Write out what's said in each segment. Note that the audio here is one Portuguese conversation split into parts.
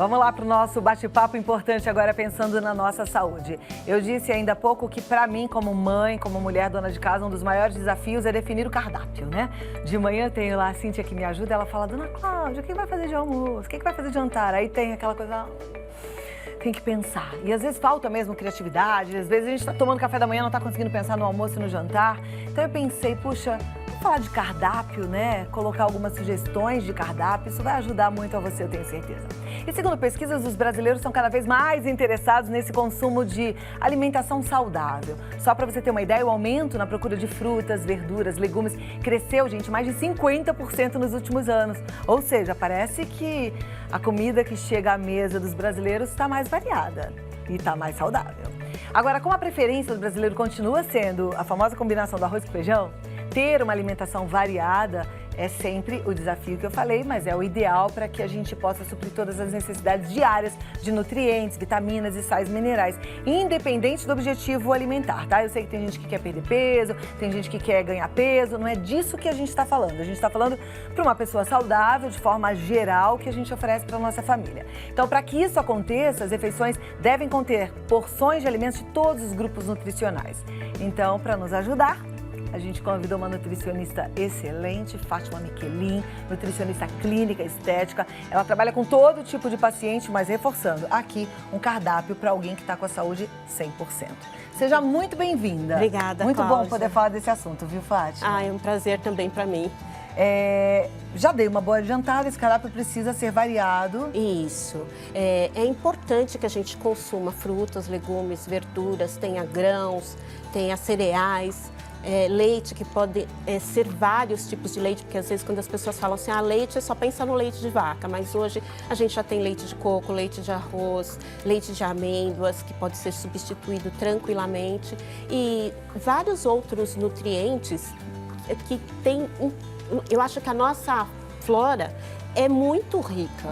Vamos lá para o nosso bate-papo importante agora, pensando na nossa saúde. Eu disse ainda há pouco que, para mim, como mãe, como mulher dona de casa, um dos maiores desafios é definir o cardápio, né? De manhã tenho lá a Cíntia que me ajuda, ela fala: Dona Cláudia, o que vai fazer de almoço? O que vai fazer de jantar? Aí tem aquela coisa... Tem que pensar. E às vezes falta mesmo criatividade, às vezes a gente está tomando café da manhã e não está conseguindo pensar no almoço e no jantar. Então eu pensei, puxa, vamos falar de cardápio, né? Colocar algumas sugestões de cardápio, isso vai ajudar muito a você, eu tenho certeza. E segundo pesquisas, os brasileiros são cada vez mais interessados nesse consumo de alimentação saudável. Só para você ter uma ideia, o aumento na procura de frutas, verduras, legumes cresceu, gente, mais de 50% nos últimos anos. Ou seja, parece que a comida que chega à mesa dos brasileiros está mais variada e está mais saudável. Agora, como a preferência do brasileiro continua sendo a famosa combinação do arroz com feijão, ter uma alimentação variada é sempre o desafio que eu falei, mas é o ideal para que a gente possa suprir todas as necessidades diárias de nutrientes, vitaminas e sais minerais, independente do objetivo alimentar, tá? Eu sei que tem gente que quer perder peso, tem gente que quer ganhar peso, não é disso que a gente está falando. A gente está falando para uma pessoa saudável, de forma geral, que a gente oferece para a nossa família. Então, para que isso aconteça, as refeições devem conter porções de alimentos de todos os grupos nutricionais. Então, para nos ajudar, a gente convidou uma nutricionista excelente, Fátima Miquelin, nutricionista clínica, estética. Ela trabalha com todo tipo de paciente, mas reforçando aqui um cardápio para alguém que está com a saúde 100%. Seja muito bem-vinda. Obrigada, muito Cláudia. bom poder falar desse assunto, viu, Fátima? É um prazer também para mim. Já dei uma boa adiantada, esse cardápio precisa ser variado. Isso. É importante que a gente consuma frutas, legumes, verduras, tenha grãos, tenha cereais. Leite, que pode ser vários tipos de leite, porque às vezes quando as pessoas falam assim, leite, só pensa no leite de vaca, mas hoje a gente já tem leite de coco, leite de arroz, leite de amêndoas, que pode ser substituído tranquilamente, e vários outros nutrientes que tem. Eu acho que a nossa flora é muito rica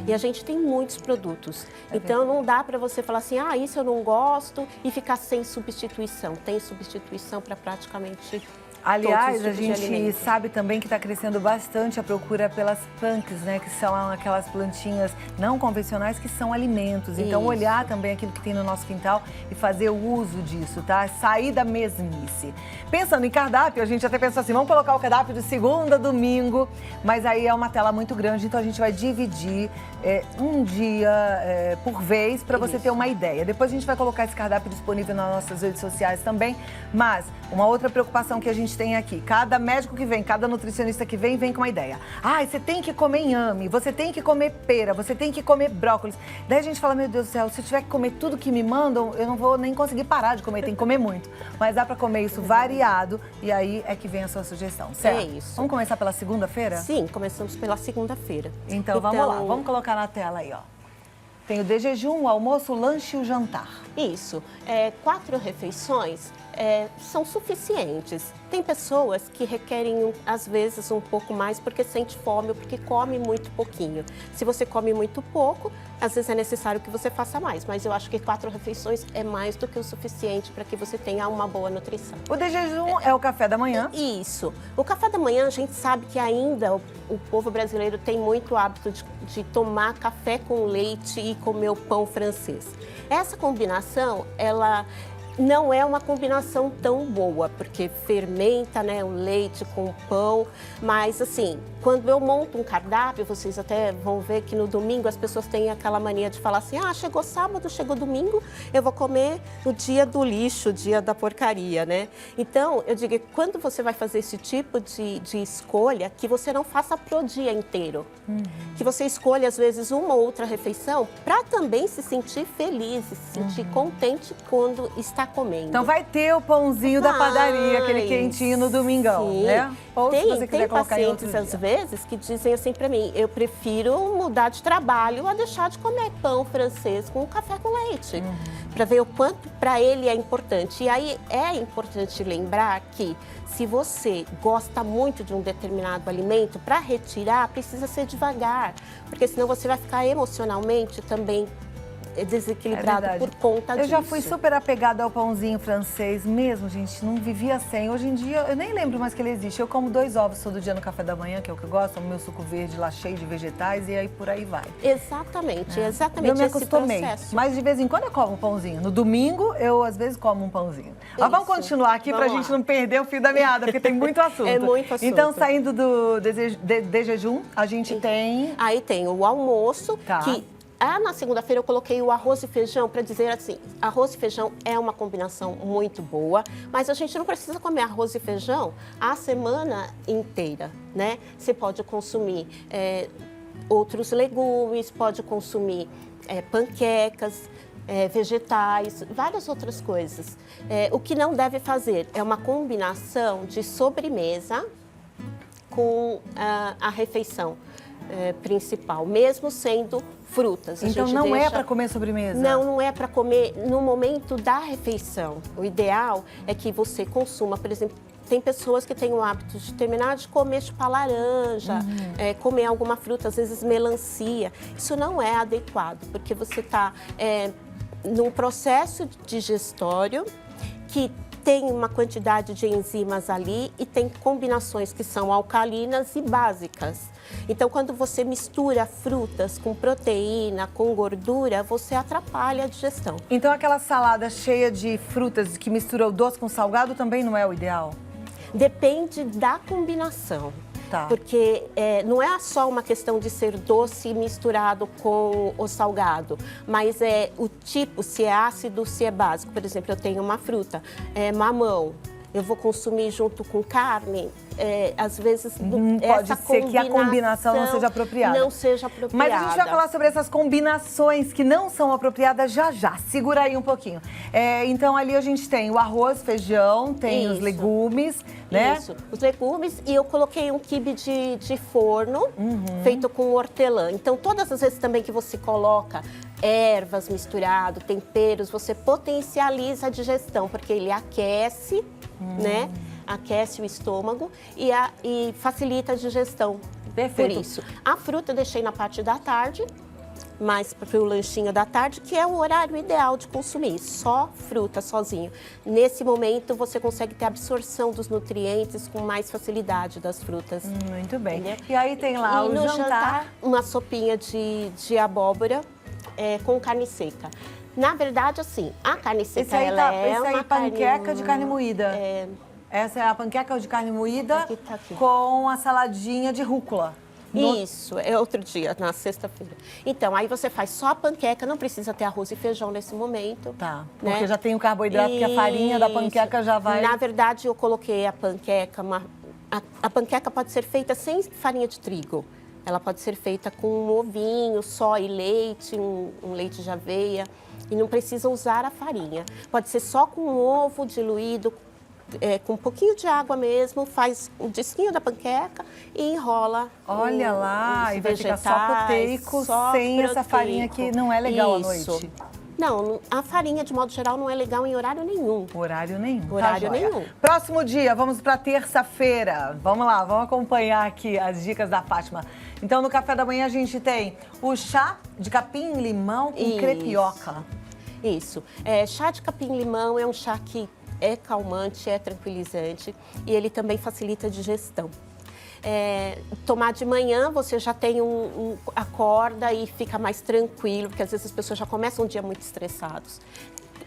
e a gente tem muitos produtos. Então não dá para você falar assim, isso eu não gosto e ficar sem substituição. Tem substituição para praticamente aliás, a gente sabe também que está crescendo bastante a procura pelas plants, né? Que são aquelas plantinhas não convencionais que são alimentos. Então, olhar também aquilo que tem no nosso quintal e fazer o uso disso, tá? Sair da mesmice. Pensando em cardápio, a gente até pensou assim, vamos colocar o cardápio de segunda a domingo, mas aí é uma tela muito grande, então a gente vai dividir um dia por vez para você ter uma ideia. Depois a gente vai colocar esse cardápio disponível nas nossas redes sociais também, mas uma outra preocupação que a gente tem aqui, cada médico que vem, cada nutricionista que vem com uma ideia. Você tem que comer inhame, você tem que comer pera, você tem que comer brócolis. Daí a gente fala, meu Deus do céu, se eu tiver que comer tudo que me mandam, eu não vou nem conseguir parar de comer, tem que comer muito. Mas dá para comer isso variado e aí é que vem a sua sugestão, certo? É isso. Vamos começar pela segunda-feira? Sim, começamos pela segunda-feira. Então vamos lá, vamos colocar na tela aí, ó. Tem o de jejum, o almoço, o lanche e o jantar. Isso. 4 refeições são suficientes. Tem pessoas que requerem, às vezes, um pouco mais porque sente fome ou porque come muito pouquinho. Se você come muito pouco, às vezes é necessário que você faça mais. Mas eu acho que 4 refeições é mais do que o suficiente para que você tenha uma boa nutrição. O de jejum é o café da manhã? Isso. O café da manhã, a gente sabe que ainda o povo brasileiro tem muito hábito de tomar café com leite e comer o pão francês. Essa combinação, ela não é uma combinação tão boa, porque fermenta, né, o leite com o pão, mas assim, quando eu monto um cardápio, vocês até vão ver que no domingo as pessoas têm aquela mania de falar assim, chegou sábado, chegou domingo, eu vou comer no dia do lixo, dia da porcaria, né? Então, eu digo, quando você vai fazer esse tipo de escolha, que você não faça pro dia inteiro, que você escolha às vezes uma ou outra refeição para também se sentir feliz, se sentir contente quando está comendo. Então vai ter o pãozinho da padaria, aquele quentinho no domingão, sim, né? Ou se você quiser tem colocar em outro pacientes, às dia. vezes, que dizem assim para mim, eu prefiro mudar de trabalho a deixar de comer pão francês com café com leite, para ver o quanto para ele é importante. E aí é importante lembrar que se você gosta muito de um determinado alimento, para retirar precisa ser devagar, porque senão você vai ficar emocionalmente também desequilibrado verdade. por conta disso. Eu já fui super apegada ao pãozinho francês mesmo, gente, não vivia sem. Hoje em dia, eu nem lembro mais que ele existe. Eu como 2 ovos todo dia no café da manhã, que é o que eu gosto, o meu suco verde lá cheio de vegetais e aí por aí vai. Exatamente, Eu exatamente me esse acostumei, processo. mas de vez em quando eu como um pãozinho. No domingo, eu às vezes como um pãozinho. Mas vamos Isso. continuar aqui pra Vamos gente lá. não perder o fio da meada, porque tem muito assunto. É muito assunto. Então, saindo de jejum, a gente tem... Aí tem o almoço, Tá. que na segunda-feira eu coloquei o arroz e feijão para dizer assim, arroz e feijão é uma combinação muito boa, mas a gente não precisa comer arroz e feijão a semana inteira, né? Você pode consumir outros legumes, pode consumir panquecas, vegetais, várias outras coisas. O que não deve fazer é uma combinação de sobremesa com a refeição principal, mesmo sendo frutas. Então não é para comer sobremesa? Não, não é para comer no momento da refeição. O ideal é que você consuma, por exemplo, tem pessoas que têm o hábito de terminar de comer tipo a laranja, comer alguma fruta, às vezes melancia. Isso não é adequado, porque você está num processo digestório que tem uma quantidade de enzimas ali e tem combinações que são alcalinas e básicas. Então, quando você mistura frutas com proteína, com gordura, você atrapalha a digestão. Então, aquela salada cheia de frutas que mistura o doce com salgado também não é o ideal? Depende da combinação. Tá. Porque não é só uma questão de ser doce misturado com o salgado, mas é o tipo, se é ácido, se é básico. Por exemplo, eu tenho uma fruta, mamão, eu vou consumir junto com carne, às vezes pode ser que a combinação não seja apropriada. Não seja apropriada. Mas a gente vai falar sobre essas combinações que não são apropriadas já já. Segura aí um pouquinho. Então ali a gente tem o arroz, feijão, tem os legumes, né? Isso, os legumes, e eu coloquei um quibe de forno feito com hortelã. Então todas as vezes também que você coloca ervas misturado, temperos, você potencializa a digestão, porque ele aquece, né? Aquece o estômago e facilita a digestão. Perfeito. Por isso. A fruta eu deixei na parte da tarde, mais para o lanchinho da tarde, que é o horário ideal de consumir. Só fruta, sozinho. Nesse momento, você consegue ter absorção dos nutrientes com mais facilidade das frutas. Muito bem. Entendeu? E aí tem lá E o no jantar. uma sopinha de abóbora com carne seca. Na verdade, assim, a carne seca, Esse aí, é uma panqueca de carne moída. Essa é a panqueca de carne moída com a saladinha de rúcula. Isso, é outro dia, na sexta-feira. Então, aí você faz só a panqueca, não precisa ter arroz e feijão nesse momento. Tá, né? porque já tem o carboidrato, que a farinha da panqueca já vai... Na verdade, eu coloquei a panqueca, a panqueca pode ser feita sem farinha de trigo. Ela pode ser feita com um ovinho só e leite, um leite de aveia. E não precisa usar a farinha. Pode ser só com um ovo diluído, com um pouquinho de água mesmo, faz um disquinho da panqueca e enrola. Olha lá, e vai ficar só proteico, sem essa farinha que não é legal à noite. Não, a farinha, de modo geral, não é legal em horário nenhum. Horário nenhum. Horário nenhum. Próximo dia, vamos para terça-feira. Vamos lá, vamos acompanhar aqui as dicas da Fátima. Então, no café da manhã, a gente tem o chá de capim-limão com crepioca. Isso. Chá de capim-limão é um chá que é calmante, é tranquilizante e ele também facilita a digestão. Tomar de manhã, você já tem acorda e fica mais tranquilo, porque às vezes as pessoas já começam o dia muito estressados.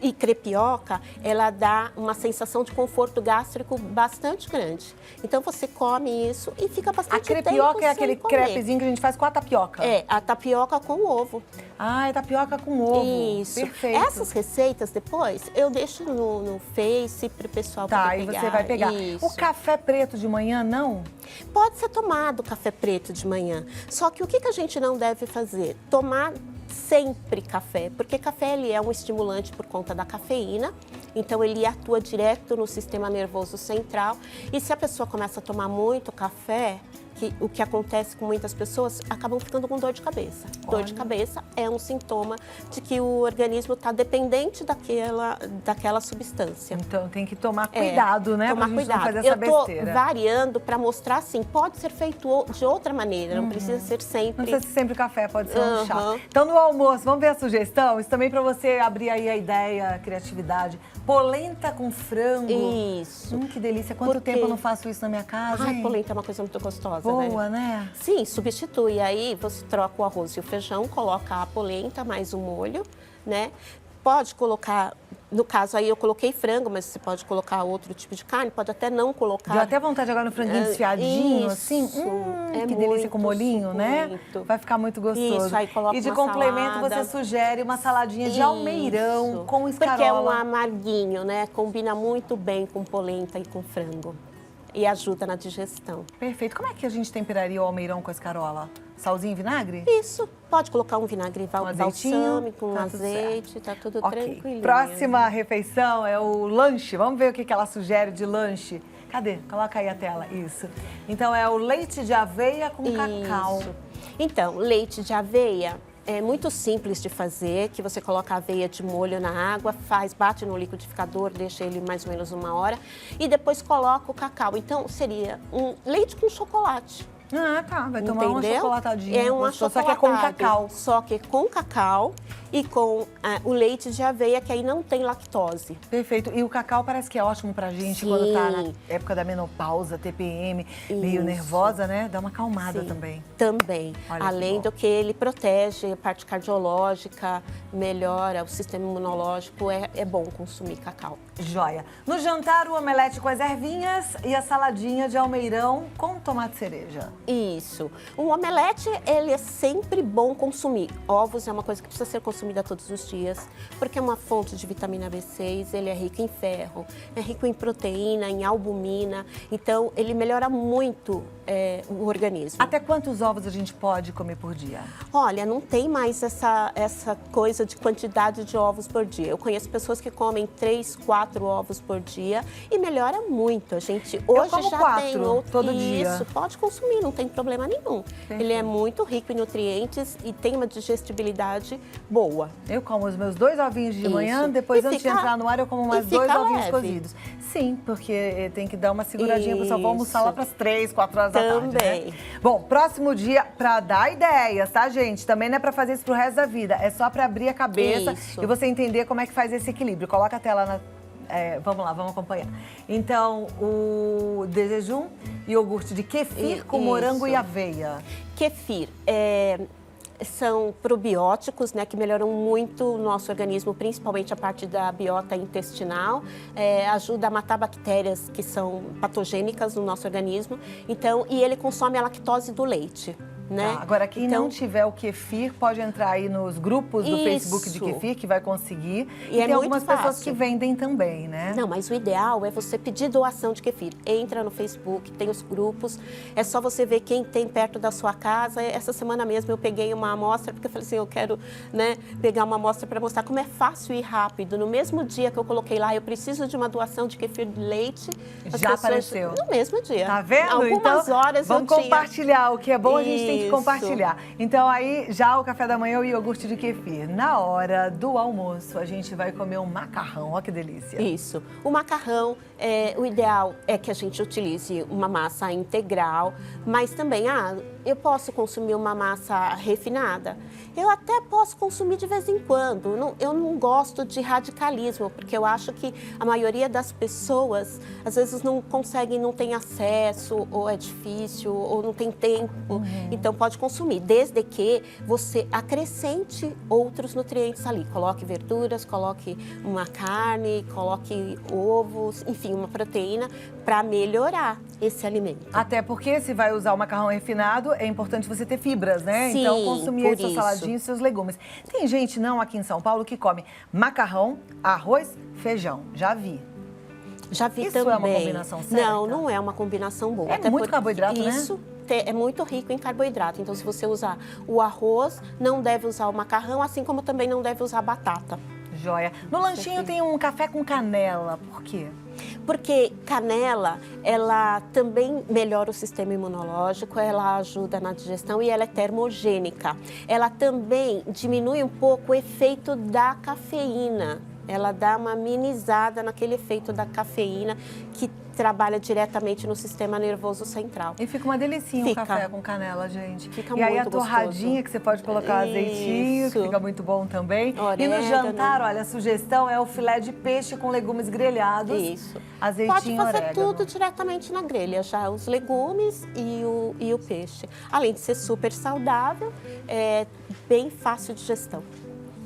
E crepioca, ela dá uma sensação de conforto gástrico bastante grande. Então você come isso e fica bastante tempo. A crepioca é aquele comer. crepezinho que a gente faz com a tapioca. A tapioca com ovo. Ah, é tapioca com ovo. Isso. Perfeito. Essas receitas depois eu deixo no Face para o pessoal poder pegar. Tá, e você vai pegar. Isso. O café preto de manhã, não? Pode ser tomado café preto de manhã. Só que o que a gente não deve fazer? Tomar sempre café, porque café ele é um estimulante por conta da cafeína, então ele atua direto no sistema nervoso central. E se a pessoa começa a tomar muito café, que o que acontece com muitas pessoas, acabam ficando com dor de cabeça. Dor de cabeça é um sintoma de que o organismo está dependente daquela substância. Então tem que tomar cuidado, né? Tomar pra gente cuidado. não fazer essa Eu tô besteira. variando para mostrar assim, pode ser feito de outra maneira, não precisa ser sempre. Não precisa ser sempre café, pode ser um chá. Então no almoço, vamos ver a sugestão? Isso também para você abrir aí a ideia, a criatividade. Polenta com frango. Isso. Que delícia. Quanto tempo eu não faço isso na minha casa, Ai, hein? polenta é uma coisa muito gostosa, Boa, né? Sim, substitui. Aí você troca o arroz e o feijão, coloca a polenta mais o molho, né? Pode colocar, no caso aí eu coloquei frango, mas você pode colocar outro tipo de carne, pode até não colocar. Deu até vontade agora no franguinho desfiadinho, assim. Que delícia com molhinho, né? suculento. Vai ficar muito gostoso. Isso, aí coloca e de uma complemento salada. você sugere uma saladinha de almeirão com escarola. Porque é um amarguinho, né? Combina muito bem com polenta e com frango. E ajuda na digestão. Perfeito. Como é que a gente temperaria o almeirão com a escarola? Salzinho e vinagre? Isso. Pode colocar um vinagre azeitinho, balsâmico, um tá tudo azeite, tá tudo Ok. tranquilinho. Próxima refeição é o lanche. Vamos ver o que ela sugere de lanche. Cadê? Coloca aí a tela. Isso. Então é o leite de aveia com cacau. Isso. Então, leite de aveia é muito simples de fazer, que você coloca a aveia de molho na água, bate no liquidificador, deixa ele mais ou menos 1 hora e depois coloca o cacau. Então, seria um leite com chocolate. Ah, tá. Vai tomar uma Entendeu? chocolatadinha. É uma gostosa, só que é com cacau. Só que com cacau e com o leite de aveia, que aí não tem lactose. Perfeito. E o cacau parece que é ótimo pra gente quando tá na época da menopausa, TPM, meio nervosa, né? Dá uma acalmada também. Também. Olha Além do que ele protege a parte cardiológica, melhora o sistema imunológico, é bom consumir cacau. Joia. No jantar, o omelete com as ervinhas e a saladinha de almeirão com tomate cereja. Isso. O omelete, ele é sempre bom consumir. Ovos é uma coisa que precisa ser consumida todos os dias, porque é uma fonte de vitamina B6, ele é rico em ferro, é rico em proteína, em albumina, então ele melhora muito o organismo. Até quantos ovos a gente pode comer por dia? Olha, não tem mais essa coisa de quantidade de ovos por dia. Eu conheço pessoas que comem 3, 4 ovos por dia e melhora muito. A gente hoje como já 4 tem outro. todo dia. Isso, pode consumir, não tem problema nenhum. Ele é muito rico em nutrientes e tem uma digestibilidade boa. Eu como os meus 2 ovinhos de manhã, depois antes de entrar no ar eu como mais 2 ovinhos cozidos. Sim, porque tem que dar uma seguradinha, eu só vou almoçar lá para as 3, 4 horas da tarde, né? Bom, próximo dia, para dar ideias, tá, gente? Também não é para fazer isso pro resto da vida, é só para abrir a cabeça e você entender como é que faz esse equilíbrio. Coloca a tela na... vamos lá, vamos acompanhar. Então, o de jejum, iogurte de kefir com morango e aveia. Kefir são probióticos, né, que melhoram muito o nosso organismo, principalmente a parte da biota intestinal, ajuda a matar bactérias que são patogênicas no nosso organismo. Então, e ele consome a lactose do leite. Né? Tá, agora, quem não tiver o kefir, pode entrar aí nos grupos do Facebook de kefir, que vai conseguir. E tem algumas pessoas que vendem também, né? Não, mas o ideal é você pedir doação de kefir. Entra no Facebook, tem os grupos, é só você ver quem tem perto da sua casa. Essa semana mesmo eu peguei uma amostra, porque eu falei assim, eu quero, né, pegar uma amostra para mostrar como é fácil e rápido. No mesmo dia que eu coloquei lá, eu preciso de uma doação de kefir de leite. Já apareceu. No mesmo dia. Tá vendo? Algumas horas vamos compartilhar. O que é bom, a gente tem que compartilhar. Então aí, já o café da manhã, o iogurte de kefir. Na hora do almoço, a gente vai comer um macarrão. Olha que delícia. Isso. O macarrão, o ideal é que a gente utilize uma massa integral, mas também, eu posso consumir uma massa refinada? Eu até posso consumir de vez em quando. Eu não gosto de radicalismo, porque eu acho que a maioria das pessoas, às vezes, não conseguem, não tem acesso, ou é difícil, ou não tem tempo. Então, pode consumir, desde que você acrescente outros nutrientes ali. Coloque verduras, coloque uma carne, coloque ovos, enfim, uma proteína para melhorar esse alimento. Até porque se vai usar o macarrão refinado, é importante você ter fibras, né? Sim, então, consumir aí sua saladinha e seus legumes. Tem gente, não, aqui em São Paulo, que come macarrão, arroz, feijão. Já vi. Já vi Isso também. É uma combinação certa? Não, não é uma combinação boa. É muito carboidrato, né? Isso é muito rico em carboidrato. Então, se você usar o arroz, não deve usar o macarrão, assim como também não deve usar a batata. Joia. No lanchinho tem um café com canela. Por quê? Porque canela, ela também melhora o sistema imunológico, ela ajuda na digestão e ela é termogênica. Ela também diminui um pouco o efeito da cafeína. Ela dá uma amenizada naquele efeito da cafeína que trabalha diretamente no sistema nervoso central. E fica uma delicinha um café com canela, gente. Fica e aí muito a torradinha gostoso. que você pode colocar azeitinho, que fica muito bom também. Orégano. E no jantar, olha, a sugestão é o filé de peixe com legumes grelhados. Isso. Azeitinho, pode fazer orégano. tudo diretamente na grelha, já os legumes e o peixe. Além de ser super saudável, é bem fácil de gestão.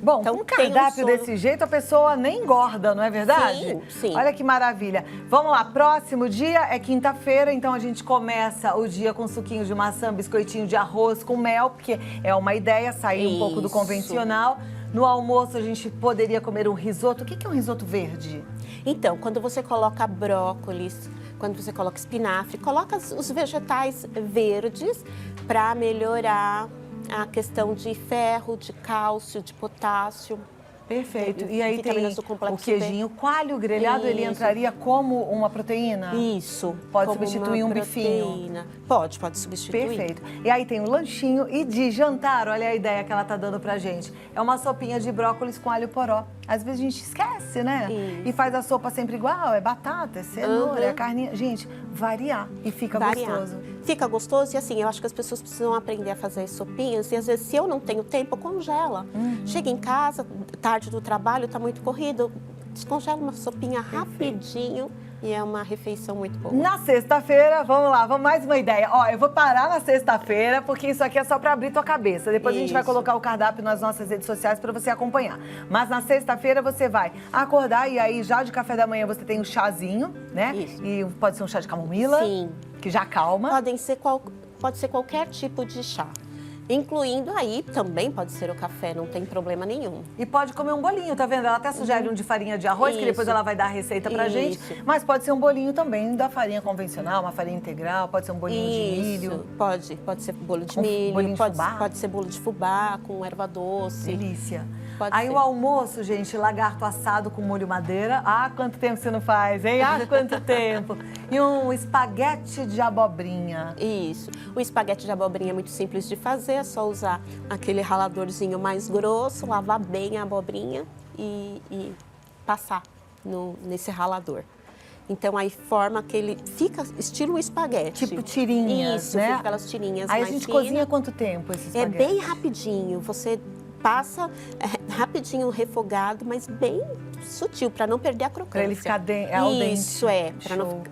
Bom, então, com um cardápio desse jeito, a pessoa nem engorda, não é verdade? Sim, sim. Olha que maravilha. Vamos lá, próximo dia é quinta-feira, então a gente começa o dia com suquinho de maçã, biscoitinho de arroz com mel, porque é uma ideia sair um pouco do convencional. No almoço, a gente poderia comer um risoto. O que é um risoto verde? Então, quando você coloca brócolis, quando você coloca espinafre, coloca os vegetais verdes para melhorar a questão de ferro, de cálcio, de potássio. Perfeito. E aí tem o queijinho coalho grelhado, Isso. ele entraria como uma proteína? Isso. Pode substituir um bifinho? Pode substituir. Perfeito. E aí tem o lanchinho e de jantar, olha a ideia que ela tá dando pra gente. É uma sopinha de brócolis com alho poró. Às vezes a gente esquece, né? Isso. E faz a sopa sempre igual, é batata, é cenoura, é carninha. Gente, variar e fica gostoso. Fica gostoso e assim, eu acho que as pessoas precisam aprender a fazer as sopinhas e às vezes se eu não tenho tempo, congela. Chega em casa, tarde do trabalho, tá muito corrido, descongela uma sopinha rapidinho e é uma refeição muito boa. Na sexta-feira, vamos lá, vamos mais uma ideia. Ó, eu vou parar na sexta-feira, porque isso aqui é só para abrir tua cabeça. Depois a gente vai colocar o cardápio nas nossas redes sociais para você acompanhar. Mas na sexta-feira você vai acordar e aí já de café da manhã você tem o chazinho, né? Isso. E pode ser um chá de camomila. Sim. Que já calma. Pode ser qualquer tipo de chá. Incluindo aí, também pode ser o café, não tem problema nenhum. E pode comer um bolinho, tá vendo? Ela até sugere um de farinha de arroz, que depois ela vai dar a receita pra gente. Mas pode ser um bolinho também da farinha convencional, uma farinha integral, pode ser um bolinho de milho. Pode ser bolo de milho, bolinho de fubá. Pode ser bolo de fubá com erva doce. Delícia. Pode aí ser. O almoço, gente, lagarto assado com molho madeira. Ah, quanto tempo você não faz, hein? Ah, quanto tempo. E um espaguete de abobrinha. Isso. O espaguete de abobrinha é muito simples de fazer, é só usar aquele raladorzinho mais grosso, lavar bem a abobrinha e passar nesse ralador. Então aí forma aquele, fica estilo espaguete. Tipo tirinhas, isso, né? fica aquelas tirinhas aí mais a gente finas. cozinha quanto tempo esse espaguete? É bem rapidinho, você passa rapidinho refogado, mas bem sutil, para não perder a crocância. Para ele ficar al dente. Isso,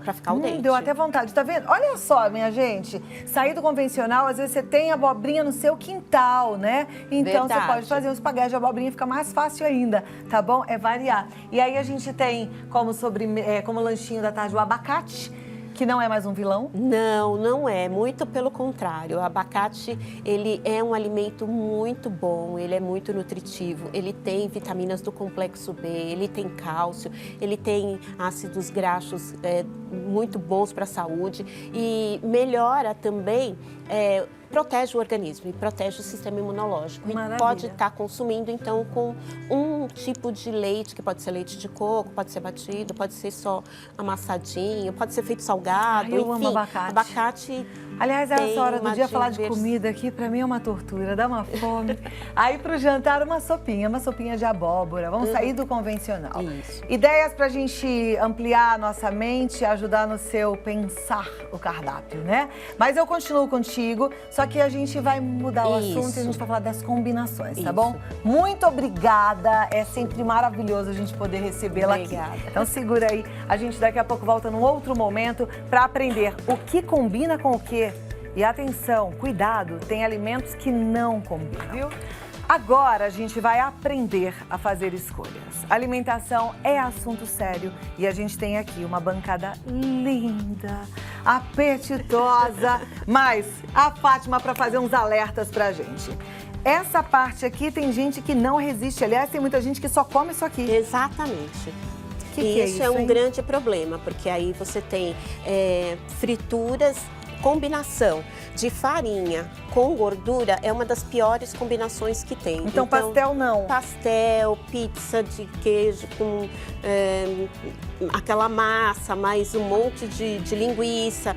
para ficar al dente. Deu até vontade, tá vendo? Olha só, minha gente, sair do convencional, às vezes você tem abobrinha no seu quintal, né? Então você pode fazer um espaguete de abobrinha, fica mais fácil ainda, tá bom? É variar. E aí a gente tem como lanchinho da tarde o abacate, que não é mais um vilão? Não, não é. Muito pelo contrário. O abacate, ele é um alimento muito bom, ele é muito nutritivo, ele tem vitaminas do complexo B, ele tem cálcio, ele tem ácidos graxos muito bons para a saúde e melhora também, protege o organismo e protege o sistema imunológico. Maravilha. E pode estar consumindo, então, com um tipo de leite, que pode ser leite de coco, pode ser batido, pode ser só amassadinho, pode ser feito salgado, eu enfim. amo abacate. Abacate. Aliás, essa hora do dia falar de comida aqui, pra mim é uma tortura, dá uma fome. Aí pro jantar uma sopinha de abóbora, vamos sair do convencional. Isso. Ideias pra gente ampliar a nossa mente, ajudar no seu pensar o cardápio, né? Mas eu continuo contigo, só que a gente vai mudar o assunto e a gente vai falar das combinações, tá bom? Muito obrigada, é sempre maravilhoso a gente poder recebê-la aqui. Então segura aí, a gente daqui a pouco volta num outro momento pra aprender o que combina com o que. E atenção, cuidado, tem alimentos que não combinam, viu? Agora a gente vai aprender a fazer escolhas. Alimentação é assunto sério e a gente tem aqui uma bancada linda, apetitosa, mas a Fátima para fazer uns alertas pra gente. Essa parte aqui tem gente que não resiste, aliás, tem muita gente que só come isso aqui. Exatamente. Que isso é um grande problema, porque aí você tem frituras combinação de farinha com gordura é uma das piores combinações que tem. Então pastel não? Pastel, pizza de queijo com aquela massa, mais um monte de linguiça,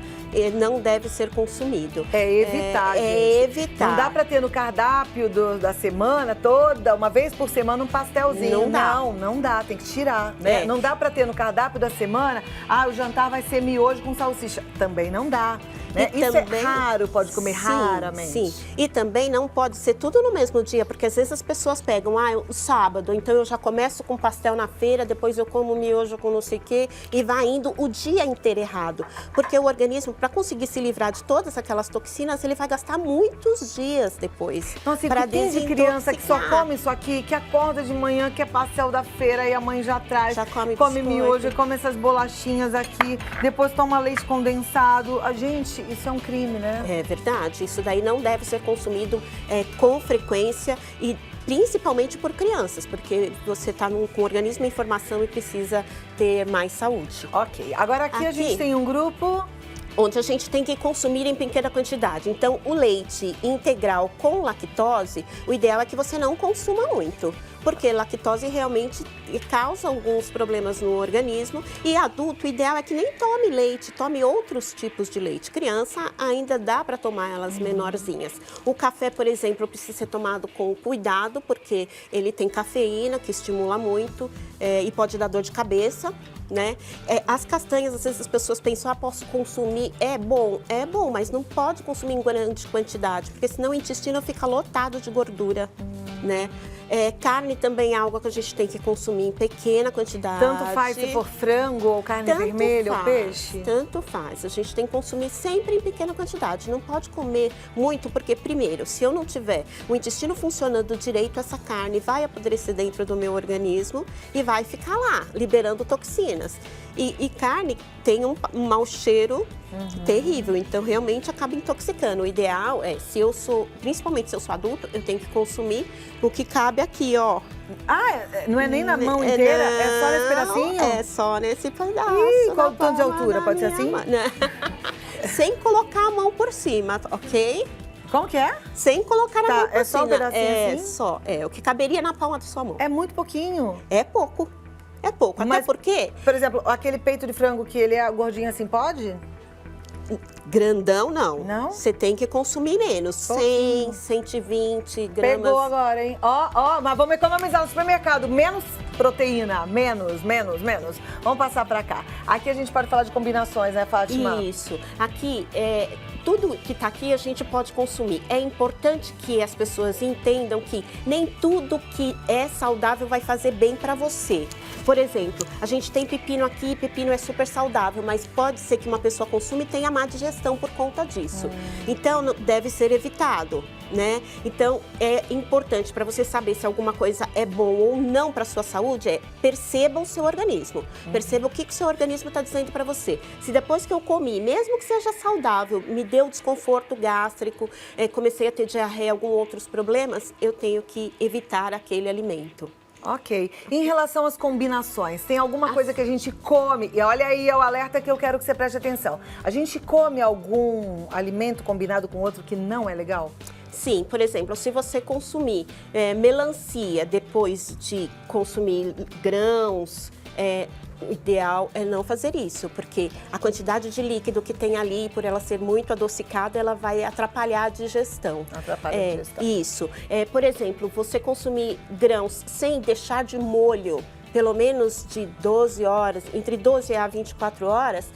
não deve ser consumido. É evitar, gente. É evitar. Não dá para ter no cardápio da semana toda, uma vez por semana, um pastelzinho. Não dá. Não dá, tem que tirar, né? Não dá para ter no cardápio da semana, o jantar vai ser miojo com salsicha. Também não dá. Né? Isso também, é raro, pode comer raramente. Sim, e também não pode ser tudo no mesmo dia, porque às vezes as pessoas pegam, o sábado, então eu já começo com pastel na feira, depois eu como miojo com não sei o quê, e vai indo o dia inteiro errado. Porque o organismo, para conseguir se livrar de todas aquelas toxinas, ele vai gastar muitos dias depois. Nossa, e tem de criança que só come isso aqui, que acorda de manhã, que é pastel da feira, e a mãe já traz, come miojo, come essas bolachinhas aqui, depois toma leite condensado. Gente, isso é um crime, né? É verdade, isso daí não deve ser consumido com frequência e principalmente por crianças, porque você está com o organismo em formação e precisa ter mais saúde. Ok, agora aqui a gente tem um grupo onde a gente tem que consumir em pequena quantidade. Então, o leite integral com lactose, o ideal é que você não consuma muito, porque lactose realmente causa alguns problemas no organismo. E adulto, o ideal é que nem tome leite, tome outros tipos de leite. Criança ainda dá para tomar elas menorzinhas. O café, por exemplo, precisa ser tomado com cuidado, porque ele tem cafeína, que estimula muito e pode dar dor de cabeça. Né? As castanhas, às vezes as pessoas pensam, posso consumir, é bom, mas não pode consumir em grande quantidade, porque senão o intestino fica lotado de gordura, né? Carne também é algo que a gente tem que consumir em pequena quantidade. Tanto faz se for frango ou carne vermelha ou peixe? Tanto faz. A gente tem que consumir sempre em pequena quantidade. Não pode comer muito, porque primeiro, se eu não tiver o intestino funcionando direito, essa carne vai apodrecer dentro do meu organismo e vai ficar lá, liberando toxinas. E carne tem um mau cheiro terrível, então realmente acaba intoxicando. O ideal é, principalmente se eu sou adulto, eu tenho que consumir o que cabe aqui, ó. Não é nem na mão inteira? É só nesse pedacinho? É só nesse pedaço. Qual o tanto de altura? Pode ser assim? Sem colocar a mão por cima, ok? Como que é? Sem colocar a mão por cima. É só um pedacinho assim? Só, o que caberia na palma da sua mão. É muito pouquinho. É pouco. É pouco, até porque... Por exemplo, aquele peito de frango que ele é gordinho assim, pode? Grandão, não. Não? Você tem que consumir menos. 100, 120 gramas. Pegou agora, hein? Mas vamos economizar no supermercado. Menos proteína, menos. Vamos passar pra cá. Aqui a gente pode falar de combinações, né, Fátima? Isso. Aqui, tudo que tá aqui a gente pode consumir. É importante que as pessoas entendam que nem tudo que é saudável vai fazer bem pra você. Por exemplo, a gente tem pepino aqui, pepino é super saudável, mas pode ser que uma pessoa consuma e tenha má digestão por conta disso. Então, deve ser evitado, né? Então, é importante para você saber se alguma coisa é bom ou não para sua saúde, perceba o seu organismo. Perceba o que o seu organismo está dizendo para você. Se depois que eu comi, mesmo que seja saudável, me deu desconforto gástrico, comecei a ter diarreia, alguns outros problemas, eu tenho que evitar aquele alimento. Ok. Em relação às combinações, tem alguma coisa que a gente come? E olha aí, é o alerta que eu quero que você preste atenção. A gente come algum alimento combinado com outro que não é legal? Sim, por exemplo, se você consumir melancia depois de consumir grãos, o ideal é não fazer isso, porque a quantidade de líquido que tem ali, por ela ser muito adocicada, ela vai atrapalhar a digestão. Atrapalha a digestão. Isso. Por exemplo, você consumir grãos sem deixar de molho, pelo menos de 12 horas, entre 12 a 24 horas,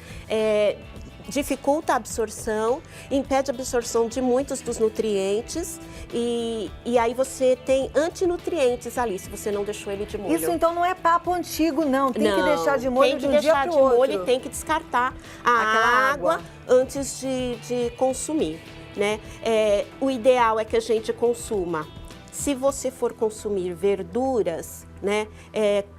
dificulta a absorção, impede a absorção de muitos dos nutrientes e aí você tem antinutrientes ali, se você não deixou ele de molho. Isso então não é papo antigo, não. Tem que deixar de molho de um dia para o outro. Tem que deixar de molho e tem que descartar a água antes de consumir, né? O ideal é que a gente consuma. Se você for consumir verduras, né?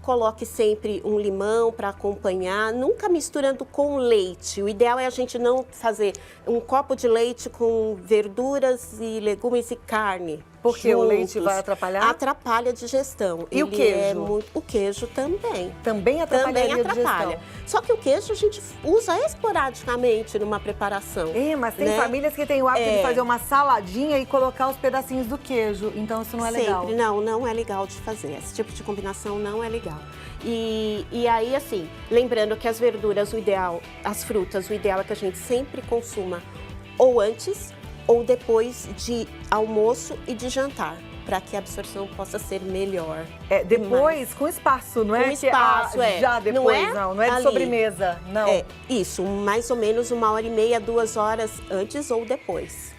Coloque sempre um limão para acompanhar, nunca misturando com leite. O ideal é a gente não fazer um copo de leite com verduras e legumes e carne. Porque o leite vai atrapalhar? Atrapalha a digestão. E o queijo? O queijo também. Também atrapalharia a digestão? Só que o queijo a gente usa esporadicamente numa preparação. Mas tem famílias que têm o hábito de fazer uma saladinha e colocar os pedacinhos do queijo. Então isso não é legal. Sempre, não é legal de fazer. Esse tipo de combinação não é legal. E aí, assim, lembrando que as verduras, o ideal, as frutas, o ideal é que a gente sempre consuma ou antes ou depois de almoço e de jantar, para que a absorção possa ser melhor. Depois, com espaço, não é? Com espaço, Já depois, não é de ali. sobremesa, não. Isso, mais ou menos 1h30, 2 horas antes ou depois.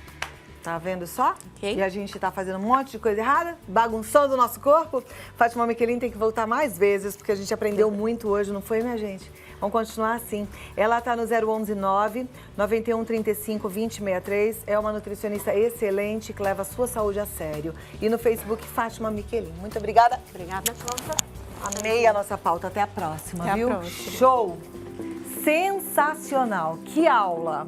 Tá vendo só? Okay. E a gente tá fazendo um monte de coisa errada, bagunçando o nosso corpo. Fátima Michelin tem que voltar mais vezes, porque a gente aprendeu muito hoje, não foi, minha gente? Vamos continuar assim. Ela tá no 011 9 91 35 20 63. É uma nutricionista excelente que leva a sua saúde a sério. E no Facebook, Fátima Michelin. Muito obrigada. Obrigada, Cláudia. Amei a nossa pauta. Até a próxima, Até a viu? próxima. Show! Sensacional! Que aula!